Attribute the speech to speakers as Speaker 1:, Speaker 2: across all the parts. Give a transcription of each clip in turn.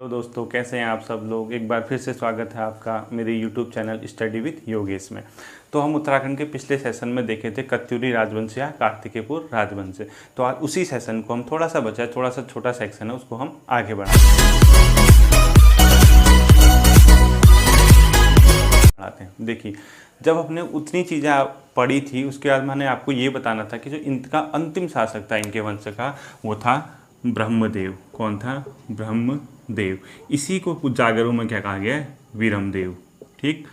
Speaker 1: तो दोस्तों कैसे हैं आप सब लोग। एक बार फिर से स्वागत है आपका मेरे YouTube channel study with Yogesh में। तो हम उत्तराखंड के पिछले सेशन में देखे थे कत्यूरी राजवंश या कार्तिकेयपुर राजवंश। तो आज उसी सेशन को हम थोड़ा सा बचा है, थोड़ा सा छोटा सेक्शन है, उसको हम आगे बढ़ाते हैं। देखिए, जब हमने उतनी चीज़ें पढ़ी थी उसके बाद मैंने आपको ये बताना था कि जो इनका अंतिम शासक था इनके वंश का, वो था ब्रह्मदेव। कौन था? ब्रह्मदेव। इसी को कुछ जागरों में क्या कहा गया है? वीरमदेव। ठीक,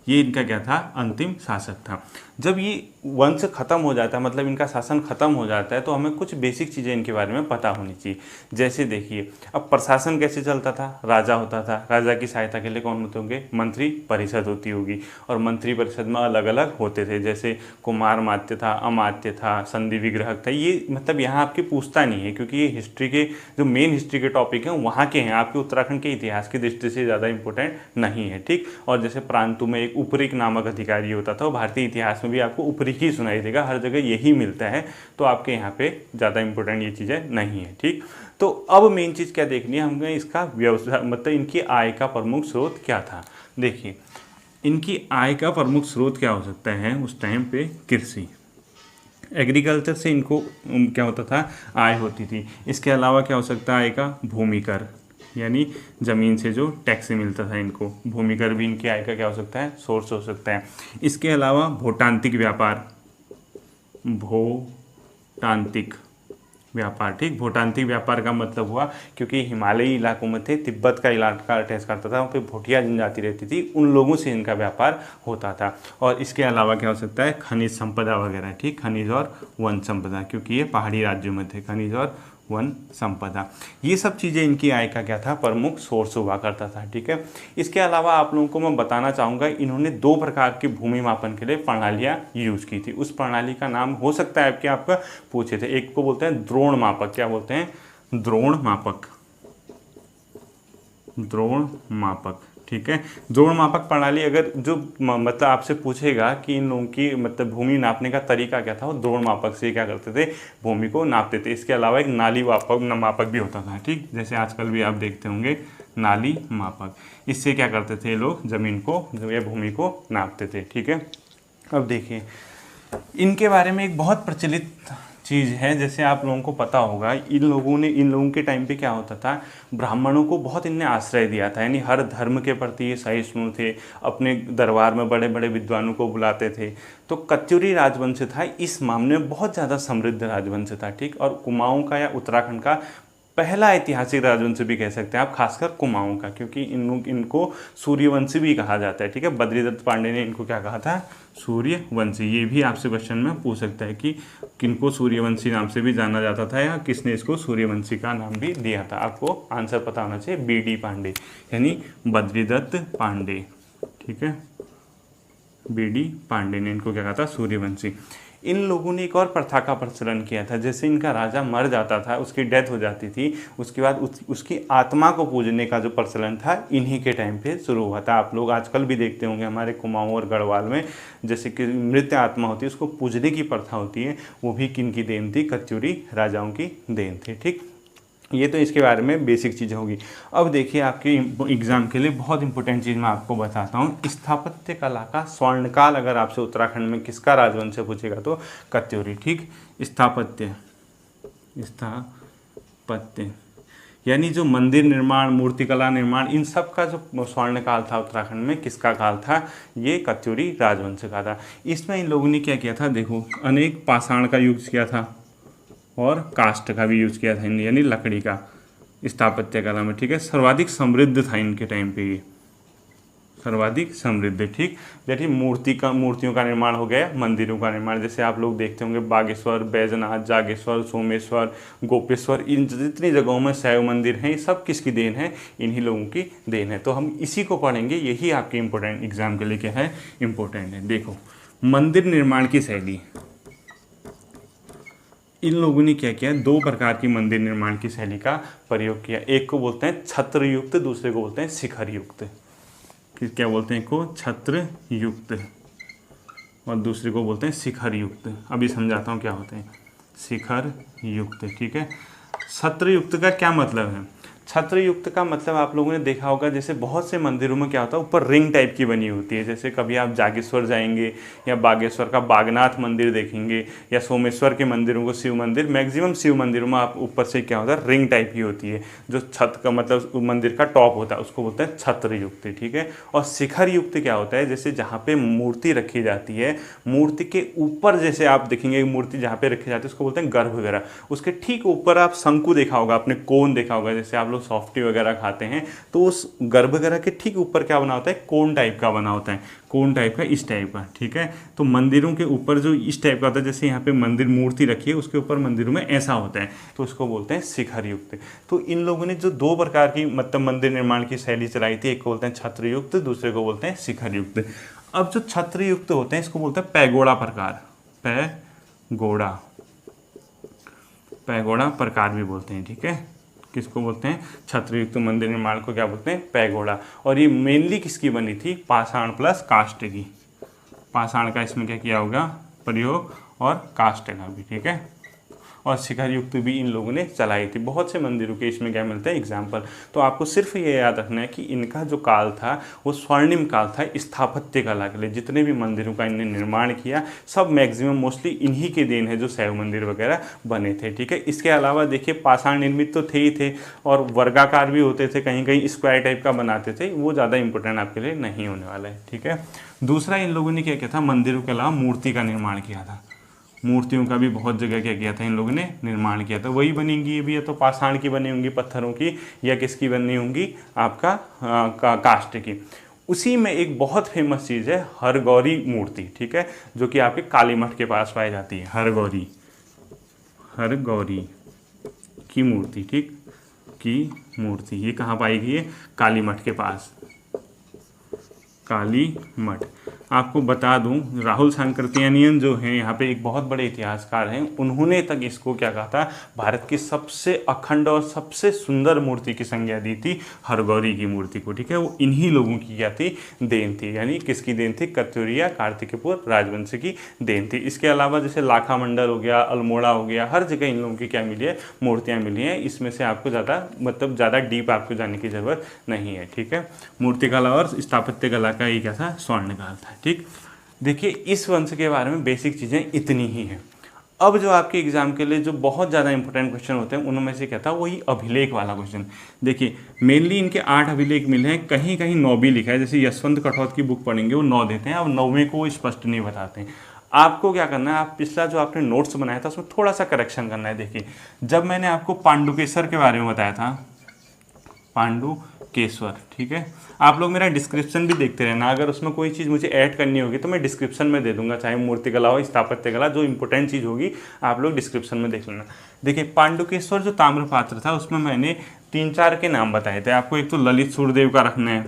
Speaker 1: ये इनका क्या था? अंतिम शासक था। जब ये वंश खत्म हो जाता है, मतलब इनका शासन खत्म हो जाता है, तो हमें कुछ बेसिक चीज़ें इनके बारे में पता होनी चाहिए। जैसे देखिए, अब प्रशासन कैसे चलता था? राजा होता था, राजा की सहायता के लिए कौन होते होंगे? मंत्री परिषद होती होगी, और मंत्री परिषद में अलग अलग होते थे, जैसे कुमार मात्य था, अमात्य था, संधि विग्रहक था। ये मतलब यहाँ आपके पूछता नहीं है, क्योंकि ये हिस्ट्री के जो मेन हिस्ट्री के टॉपिक हैं वहाँ के हैं, आपके उत्तराखंड के इतिहास की दृष्टि से ज़्यादा इंपॉर्टेंट नहीं है। ठीक, और जैसे प्रांतु में एक उपरिक नामक अधिकारी होता था, भारतीय इतिहास में भी आपको उपरिक ही सुनाई देगा, हर जगह यही मिलता है, तो आपके यहाँ पे ज़्यादा इंपॉर्टेंट ये चीज़ें नहीं है। ठीक, तो अब मेन चीज़ क्या देखनी है हमें? इसका व्यवसाय, मतलब इनकी आय का प्रमुख स्रोत क्या था। देखिए, इनकी आय का प्रमुख स्रोत क्या हो सकता है उस टाइम पे? कृषि, एग्रीकल्चर से इनको क्या होता था? आय होती थी। इसके अलावा क्या हो सकता है आय का? भूमि कर, यानी ज़मीन से जो टैक्स मिलता था इनको, भूमि कर भी इनकी आय का क्या हो सकता है? सोर्स हो सकता है। इसके अलावा भूतांत्रिक व्यापार, भूतांत्रिक व्यापार। ठीक, भूतांत्रिक व्यापार का मतलब हुआ क्योंकि हिमालयी इलाकों में थे, तिब्बत का इलाका अटैच करता था, वहाँ पे भूटिया जनजाति रहती थी, उन लोगों से इनका व्यापार होता था। और इसके अलावा क्या हो सकता है? खनिज संपदा वगैरह। ठीक, खनिज और वन संपदा, क्योंकि ये पहाड़ी राज्यों में थे, खनिज और वन संपदा। ये सब चीज़ें इनकी आय का क्या था? प्रमुख सोर्स हुआ करता था। ठीक है, इसके अलावा आप लोगों को मैं बताना चाहूँगा, इन्होंने दो प्रकार की भूमि मापन के लिए प्रणालियाँ यूज़ की थी। उस प्रणाली का नाम हो सकता है आपके आपका पूछे थे। एक को बोलते हैं द्रोण मापक। क्या बोलते हैं? द्रोण मापक, द्रोण मापक। ठीक है, द्रोण मापक प्रणाली अगर जो मतलब आपसे पूछेगा कि इन लोगों की मतलब भूमि नापने का तरीका क्या था, वो द्रोण मापक से क्या करते थे? भूमि को नापते थे। इसके अलावा एक नाली मापक भी होता था। ठीक, जैसे आजकल भी आप देखते होंगे नाली मापक। इससे क्या करते थे लोग? जमीन को या भूमि को नापते थे। ठीक है, अब देखिए इनके बारे में एक बहुत प्रचलित चीज़ है, जैसे आप लोगों को पता होगा, इन लोगों के टाइम पे क्या होता था? ब्राह्मणों को बहुत इनने आश्रय दिया था, यानी हर धर्म के प्रति ये सहिष्णु थे, अपने दरबार में बड़े बड़े विद्वानों को बुलाते थे। तो कत्यूरी राजवंश था इस मामले में बहुत ज़्यादा समृद्ध राजवंश था। ठीक, और कुमाऊँ का या उत्तराखंड का पहला ऐतिहासिक राजवंश भी कह सकते हैं आप, खासकर कुमाऊँ का, क्योंकि इनको सूर्यवंशी भी कहा जाता है। ठीक है, बद्रीदत्त पांडे ने इनको क्या कहा था? सूर्यवंशी। ये भी आपसे क्वेश्चन में पूछ सकता है कि किनको सूर्यवंशी नाम से भी जाना जाता था, या किसने इसको सूर्यवंशी का नाम भी दिया था। आपको आंसर पता होना चाहिए, BD पांडे, यानी बद्रीदत्त पांडे। ठीक है, BD पांडे ने इनको क्या कहा था? सूर्यवंशी। इन लोगों ने एक और प्रथा का प्रचलन किया था, जैसे इनका राजा मर जाता था, उसकी डेथ हो जाती थी, उसके बाद उसकी आत्मा को पूजने का जो प्रचलन था इन्हीं के टाइम पे शुरू हुआ था। आप लोग आजकल भी देखते होंगे हमारे कुमाऊँ और गढ़वाल में, जैसे कि मृत आत्मा होती है उसको पूजने की प्रथा होती है, वो भी किन की देन थी? कत्यूरी राजाओं की देन थी। ठीक, ये तो इसके बारे में बेसिक चीज़ होगी। अब देखिए, आपके एग्जाम के लिए बहुत इंपॉर्टेंट चीज़ मैं आपको बताता हूँ। स्थापत्य कला का स्वर्णकाल अगर आपसे उत्तराखंड में किसका राजवंश से पूछेगा तो कत्यूरी। ठीक, स्थापत्य यानी जो मंदिर निर्माण, मूर्तिकला निर्माण, इन सब का जो स्वर्णकाल था उत्तराखंड में, किसका काल था? ये कत्यूरी राजवंश का था। इसमें इन लोगों ने क्या किया था? देखो, अनेक पाषाण का यूज किया था और काष्ठ का भी यूज़ किया था, यानी लकड़ी का, स्थापत्य कला में। ठीक है, सर्वाधिक समृद्ध था इनके टाइम पे, ये सर्वाधिक समृद्ध। ठीक, जैसे मूर्तियों का निर्माण हो गया, मंदिरों का निर्माण, जैसे आप लोग देखते होंगे बागेश्वर, बैजनाथ, जागेश्वर, सोमेश्वर, गोपेश्वर, इन जितनी जगहों में शैव मंदिर हैं, ये सब किसकी देन है? इन्हीं लोगों की देन है। तो हम इसी को पढ़ेंगे, यही आपके इंपॉर्टेंट एग्जाम के लिए क्या है? इंपॉर्टेंट है। देखो, मंदिर निर्माण की शैली, इन लोगों ने क्या किया? दो प्रकार की मंदिर निर्माण की शैली का प्रयोग किया। एक को बोलते हैं छत्र युक्त, दूसरे को बोलते हैं शिखर युक्त। क्या बोलते हैं? एक को छत्र युक्त और दूसरे को बोलते हैं शिखर युक्त। अभी समझाता हूँ क्या होते हैं शिखर युक्त। ठीक है, छत्र युक्त का क्या मतलब है? छत्र युक्त का मतलब आप लोगों ने देखा होगा, जैसे बहुत से मंदिरों में क्या होता है, ऊपर रिंग टाइप की बनी होती है। जैसे कभी आप जागेश्वर जाएंगे या बागेश्वर का बागनाथ मंदिर देखेंगे या सोमेश्वर के मंदिरों को, शिव मंदिर, मैक्सिमम शिव मंदिरों में आप ऊपर से क्या होता है, रिंग टाइप की होती है, जो छत का मतलब मंदिर का टॉप होता है, उसको बोलते हैं छत्र युक्त, ठीक है। और शिखर युक्त क्या होता है, जैसे जहाँ पे मूर्ति रखी जाती है, मूर्ति के ऊपर जैसे आप देखेंगे मूर्ति जहाँ पे रखी जाती है उसको बोलते हैं गर्भगृह, उसके ठीक ऊपर आप शंकु देखा होगा, आपने कोन देखा होगा, जैसे आप लोग सॉफ्टी वगैरह खाते हैं तो उस गर्भगृह के ठीक ऊपर क्या बना होता है, कोन टाइप का बना होता है, कोन टाइप का, इस टाइप का, ठीक है। तो मंदिरों के ऊपर जो इस टाइप का होता है, जैसे यहाँ पे मंदिर मूर्ति रखी है उसके ऊपर मंदिरों में ऐसा होता है, तो उसको बोलते हैं शिखर युक्त। तो इन लोगों ने जो दो प्रकार की मतलब मंदिर निर्माण की शैली चलाई थी, एक को बोलते हैं छत्र युक्त, दूसरे को बोलते हैं शिखर युक्त। अब जो छत्र युक्त होते हैं इसको बोलते हैं पैगोड़ा प्रकार, पैगोड़ा, पैगोड़ा प्रकार भी बोलते हैं, ठीक है। किसको बोलते हैं, छत्रयुक्त मंदिर निर्माण को क्या बोलते हैं, पैगोड़ा। और ये मेनली किसकी बनी थी, पाषाण प्लस काष्ठ की, पाषाण का इसमें क्या किया होगा प्रयोग और काष्ठ का भी, ठीक है। और शिखर युक्त भी इन लोगों ने चलाई थी। बहुत से मंदिरों के इसमें क्या मिलता है एग्जाम्पल। तो आपको सिर्फ ये याद रखना है कि इनका जो काल था वो स्वर्णिम काल था स्थापत्य कला के लिए। जितने भी मंदिरों का इन्हें निर्माण किया सब मैक्सिमम मोस्टली इन्हीं के देन है जो शैव मंदिर वगैरह बने थे, ठीक है। इसके अलावा देखिए पाषाण निर्मित तो थे ही थे और वर्गाकार भी होते थे, कहीं कहीं स्क्वायर टाइप का बनाते थे, वो ज़्यादा इंपॉर्टेंट आपके लिए नहीं होने वाला है, ठीक है। दूसरा इन लोगों ने क्या किया था, मंदिरों के अलावा मूर्ति का निर्माण किया था। मूर्तियों का भी बहुत जगह क्या किया था इन लोगों ने निर्माण किया था। वही बनेंगी ये भी, या तो पाषाण की बनी होंगी पत्थरों की, या किसकी बनी होंगी आपका काष्ठ की। उसी में एक बहुत फेमस चीज़ है हरगौरी मूर्ति, ठीक है, जो कि आपके काली मठ के पास पाई जाती है। हरगौरी, हरगौरी की मूर्ति, ठीक, की मूर्ति ये कहाँ पाई गई है, काली मठ के पास, काली मठ। आपको बता दूं राहुल सांकृत्यायन जो हैं यहाँ पे एक बहुत बड़े इतिहासकार हैं, उन्होंने तक इसको क्या कहा था, भारत की सबसे अखंड और सबसे सुंदर मूर्ति की संज्ञा दी थी हरगौरी की मूर्ति को, ठीक है। वो इन्हीं लोगों की क्या थी, देन थी, यानी किसकी देन थी, कत्यूरिया कार्तिकेयपुर राजवंश की देन थी। इसके अलावा जैसे लाखा मंडल हो गया, अल्मोड़ा हो गया, हर जगह इन लोगों की क्या मिली है, मूर्तियाँ मिली हैं। इसमें से आपको ज़्यादा डीप आपको जाने की ज़रूरत नहीं है, ठीक है। मूर्तिकला और स्थापत्य कला का ये क्या था, स्वर्णकाल था, ठीक। देखिए इस वंश के बारे में बेसिक चीज़ें इतनी ही हैं। अब जो आपके एग्जाम के लिए जो बहुत ज़्यादा इंपॉर्टेंट क्वेश्चन होते हैं उनमें से क्या था, वही अभिलेख वाला क्वेश्चन। देखिए मेनली इनके 8 अभिलेख मिले हैं, कहीं कहीं 9 भी लिखा है, जैसे यशवंत कठौत की बुक पढ़ेंगे वो 9 देते हैं, अब 9वें को स्पष्ट नहीं बताते हैं। आपको क्या करना है, आप पिछला जो आपने नोट्स बनाया था उसमें थोड़ा सा करेक्शन करना है। देखिए जब मैंने आपको पांडुकेश्वर के बारे में बताया था, पांडुकेश्वर, ठीक है, आप लोग मेरा डिस्क्रिप्शन भी देखते रहना, अगर उसमें कोई चीज़ मुझे ऐड करनी होगी तो मैं डिस्क्रिप्शन में दे दूंगा, चाहे मूर्तिकला हो स्थापत्य कला, जो इंपॉर्टेंट चीज़ होगी आप लोग डिस्क्रिप्शन में देख लेना। देखिए पांडुकेश्वर जो ताम्रपात्र था उसमें मैंने 3-4 के नाम बताए थे आपको। एक तो ललित सूर्यदेव का रखना है,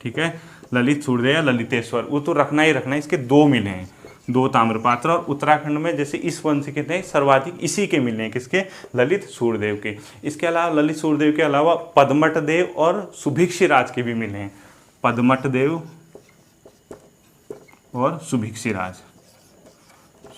Speaker 1: ठीक है, ललित सूर्यदेव या ललितेश्वर, वो तो रखना ही रखना है। इसके 2 मिले हैं, 2 ताम्रपात्र, और उत्तराखंड में जैसे इस वंश के थे सर्वाधिक इसी के मिले हैं, किसके, ललित सूर्यदेव के। इसके अलावा ललित सूर्यदेव के अलावा पद्मट देव और सुभिक्षिराज के भी मिले हैं, पद्मट देव और सुभिक्षिराज,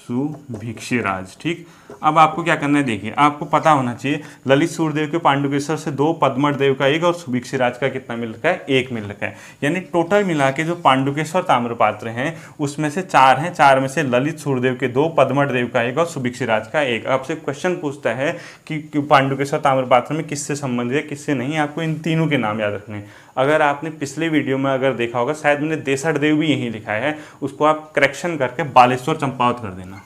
Speaker 1: सुभिक्षिराज, ठीक। अब आपको क्या करना है, देखिए आपको पता होना चाहिए ललित सूर्यदेव के पांडुकेश्वर से 2, पद्मट देव का 1 और सुभिक्षिराज का कितना मिल रखा है, 1 मिल रखा है। यानी टोटल मिला के जो पांडुकेश्वर ताम्रपात्र हैं उसमें से 4 हैं, 4 में से ललित सूर्यदेव के 2, पद्मट देव का 1 और सुभिक्षिराज का 1। आपसे क्वेश्चन पूछता है कि पांडुकेश्वर ताम्रपात्र में किससे संबंधित है किससे नहीं, आपको इन तीनों के नाम याद रखने हैं। अगर आपने पिछले वीडियो में अगर देखा होगा, शायद मैंने 63 देव भी यहीं लिखा है, उसको आप करेक्शन करके बालेश्वर चंपावत कर देना।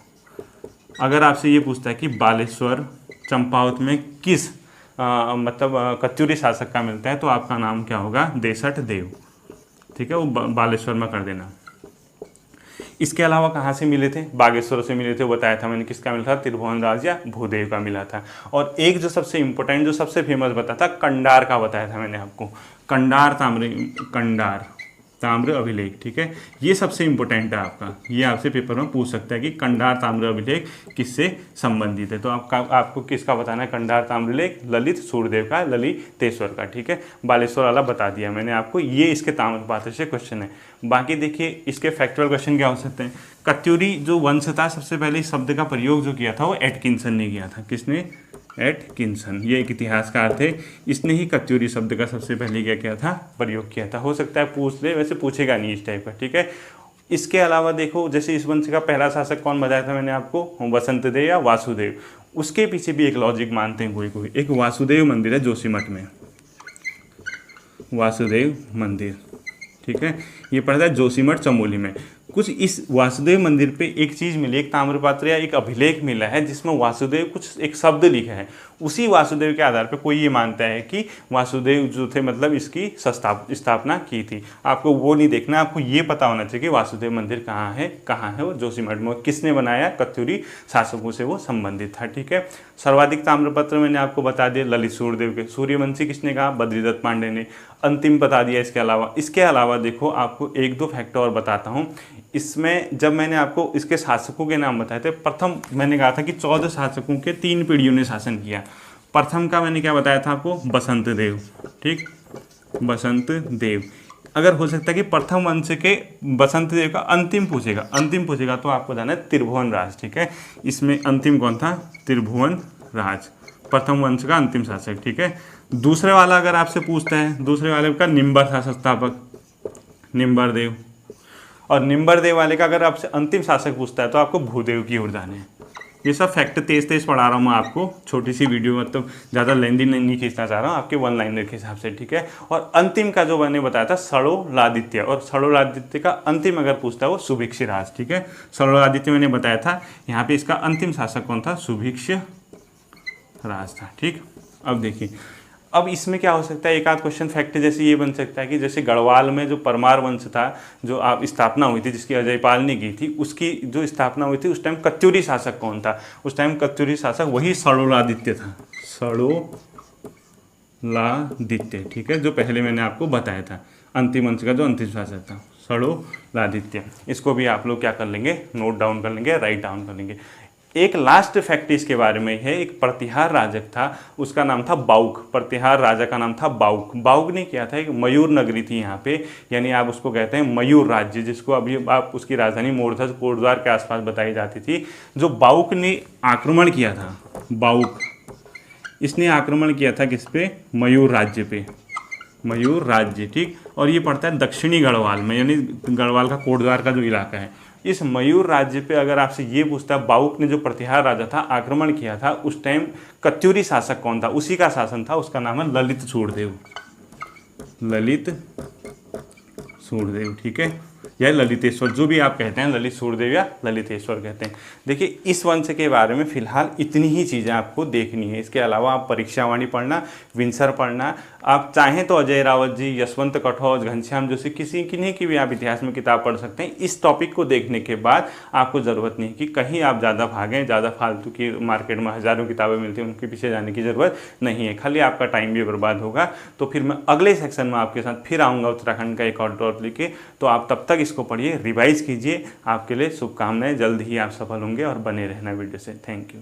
Speaker 1: अगर आपसे ये पूछता है कि बालेश्वर चंपावत में किस कत्यूरी शासक का मिलता है, तो आपका नाम क्या होगा, 63 देव, ठीक है, वो बालेश्वर में कर देना। इसके अलावा कहाँ से मिले थे, बागेश्वर से मिले थे, वो बताया था मैंने। किसका मिला था, त्रिभुवनराज या भूदेव का मिला था। और एक जो सबसे इंपॉर्टेंट जो सबसे फेमस बताया था, कंडार का बताया था मैंने आपको, कंडार ताम्र अभिलेख, ठीक है, ये सबसे इंपॉर्टेंट है आपका। ये आपसे पेपर में पूछ सकता है कि कंडार ताम्र अभिलेख किससे संबंधित है, तो आपको किसका बताना है, कंडार ताम्र अभिलेख ललित सूर्यदेव का, ललितेश्वर का, ठीक है। बालेश्वर वाला बता दिया मैंने आपको, ये इसके ताम्रपात्र से क्वेश्चन है। बाकी देखिए इसके फैक्चुअल क्वेश्चन क्या हो सकते हैं। कत्यूरी जो वंश था, सबसे पहले इस शब्द का प्रयोग जो किया था वो एटकिंसन ने किया था। किसने, एटकिंसन, ये एक इतिहासकार थे। इसने ही कत्यूरी शब्द का सबसे पहले क्या किया था, प्रयोग किया था। हो सकता है पूछ ले, वैसे पूछेगा नहीं इस टाइप का, ठीक है। इसके अलावा देखो, जैसे इस वंश का पहला शासक कौन बताया था मैंने आपको, वसंत देव या वासुदेव। उसके पीछे भी एक लॉजिक मानते हैं कोई। एक वासुदेव मंदिर है जोशीमठ में, वासुदेव मंदिर, ठीक है, ये पड़ता है जोशीमठ चमोली में। कुछ इस वासुदेव मंदिर पे एक चीज़ मिली, एक ताम्रपत्र या एक अभिलेख मिला है जिसमें वासुदेव कुछ एक शब्द लिखा है। उसी वासुदेव के आधार पे कोई ये मानता है कि वासुदेव जो थे मतलब इसकी स्थापना की थी। आपको वो नहीं देखना, आपको ये पता होना चाहिए कि वासुदेव मंदिर कहाँ है वो जोशीमठ में, किसने बनाया, कत्यूरी शासकों से वो संबंधित था, ठीक है। सर्वाधिक ताम्रपत्र मैंने आपको बता दिया ललित सूर्यदेव के। सूर्यवंशी किसने कहा, बद्रीदत्त पांडे ने। अंतिम बता दिया। इसके अलावा देखो आपको एक दो फैक्टर और बताता हूँ। इसमें जब मैंने आपको इसके शासकों के नाम बताए थे, प्रथम मैंने कहा था कि 14 शासकों के 3 पीढ़ियों ने शासन किया। प्रथम का मैंने क्या बताया था आपको, बसंत देव, ठीक, बसंत देव। अगर हो सकता है कि प्रथम वंश के बसंत देव का अंतिम पूछेगा तो आपको जाना है त्रिभुवन राज, ठीक है। इसमें अंतिम कौन था, त्रिभुवन राज, प्रथम वंश का अंतिम शासक, ठीक है। दूसरे वाला अगर आपसे पूछता है, दूसरे वाले का निम्बर था संस्थापक, निम्बर देव। और निम्बर देव वाले का अगर आपसे अंतिम शासक पूछता है तो आपको भूदेव की ओर जाना है। ये सब फैक्ट तेज पढ़ा रहा हूँ मैं आपको, छोटी सी वीडियो, मतलब ज़्यादा लेंदी नहीं खींचना चाह रहा हूँ, आपके वन लाइनर के हिसाब से, ठीक है। और अंतिम का जो मैंने बताया था सड़ोलादित्य, और सड़ोलादित्य का अंतिम अगर पूछता है वो सुभिक्ष राज, ठीक है। सड़ोलादित्य मैंने बताया था, यहाँ पे इसका अंतिम शासक कौन था, सुभिक्ष राज था, ठीक। अब देखिए, अब इसमें क्या हो सकता है, एक आध क्वेश्चन फैक्ट जैसे ये बन सकता है कि जैसे गढ़वाल में जो परमार वंश था, जो आप स्थापना हुई थी, जिसकी अजयपाल ने की थी, उसकी जो स्थापना हुई थी उस टाइम कत्यूरी शासक कौन था, उस टाइम कत्यूरी शासक वही सड़ोलादित्य था, सड़ोलादित्य, ठीक है, जो पहले मैंने आपको बताया था, अंतिम वंश का जो अंतिम शासक था सड़ोलादित्य। इसको भी आप लोग क्या कर लेंगे, नोट डाउन कर लेंगे, राइट डाउन कर लेंगे। एक लास्ट फैक्ट इसके बारे में है, एक प्रतिहार राजक था, उसका नाम था बाउक, प्रतिहार राजा का नाम था बाउक। बाउक ने किया था, एक मयूर नगरी थी यहाँ पे, यानी आप उसको कहते हैं मयूर राज्य, जिसको अभी आप उसकी राजधानी मूर्धज कोटद्वार के आसपास बताई जाती थी। जो बाउक ने आक्रमण किया था, बाउक, इसने आक्रमण किया था किस पे, मयूर राज्य पे, मयूर राज्य, ठीक। और ये पड़ता है दक्षिणी गढ़वाल में, यानी गढ़वाल का कोटद्वार का जो इलाका है। इस मयूर राज्य पे अगर आपसे ये पूछता है बाउक ने जो प्रतिहार राजा था आक्रमण किया था, उस टाइम कत्यूरी शासक कौन था, उसी का शासन था, उसका नाम है ललित सूर्यदेव, ललित सूर्यदेव, ठीक है, या ललितेश्वर, जो भी आप कहते हैं, ललित सूर्यदेव या ललितेश्वर कहते हैं। देखिए, इस वंश के बारे में फिलहाल इतनी ही चीज़ें आपको देखनी है। इसके अलावा आप परीक्षावाणी पढ़ना, विंसर पढ़ना, आप चाहें तो अजय रावत जी, यशवंत कठोर, घनश्याम जोशी, किन्हीं की भी आप इतिहास में किताब पढ़ सकते हैं। इस टॉपिक को देखने के बाद आपको ज़रूरत नहीं कि कहीं आप ज़्यादा भागें, ज़्यादा फालतू की मार्केट में हज़ारों किताबें मिलती हैं उनके पीछे जाने की ज़रूरत नहीं है, खाली आपका टाइम भी बर्बाद होगा। तो फिर मैं अगले सेक्शन में आपके साथ फिर आऊँगा उत्तराखंड का एक और टॉपिक लेके, तो आप तब तक इसको पढ़िए, रिवाइज कीजिए। आपके लिए शुभकामनाएं, जल्द ही आप सफल होंगे, और बने रहना वीडियो से। Thank you.